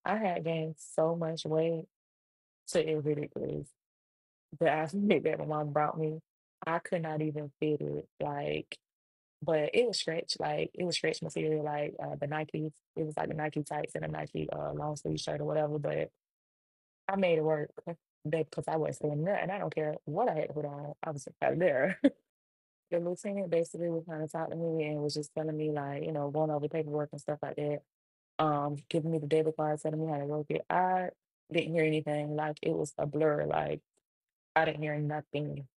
I had gained so much weight to it ridiculous. The outfit that my mom brought me, I could not even fit it. Like, but it was stretch. Like it was stretch material. Like the Nikes. It was like the Nike tights and a Nike long sleeve shirt or whatever. But I made it work because I wasn't staying there, and I don't care what I had to put on. I was out there. The lieutenant basically was trying to talk to me and was just telling me like, going over paperwork and stuff like that. Giving me the debit card, telling me how to work it. I didn't hear anything. Like it was a blur. Like I didn't hear nothing.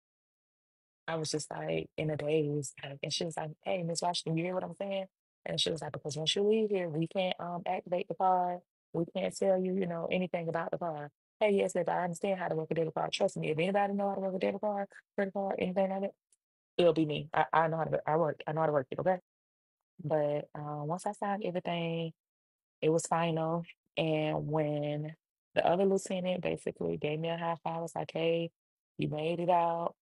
I was just like in a daze. Like, and she was like, "Hey, Miss Washington, you hear what I'm saying?" And she was like, "Because once you leave here, we can't activate the card. We can't tell you, anything about the card." Hey, yes, if I understand how to work a debit card, trust me, if anybody know how to work a debit card, credit card, anything like that, it'll be me. I know how to I know how to work it, okay? But once I signed everything, it was final. And when the other lieutenant basically gave me a high five, I was like, hey, you made it out.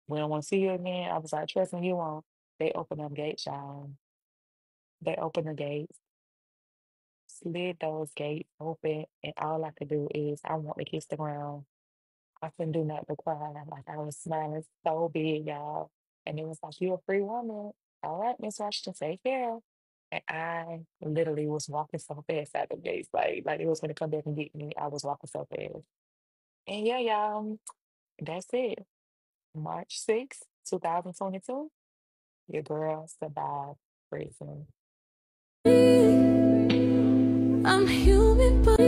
We don't want to see you again. I was like, trust me, you won't. They opened them gates, y'all. They opened the gates, slid those gates open, and all I could do is I want to kiss the ground. I couldn't do nothing but cry. Like I was smiling so big, y'all. And it was like, you're a free woman. All right, Miss Washington, take care. And I literally was walking so fast out the gates, like it was gonna come back and get me. I was walking so fast. And yeah, y'all, that's it. March 6th, 2022, your girl survived prison. I'm human, but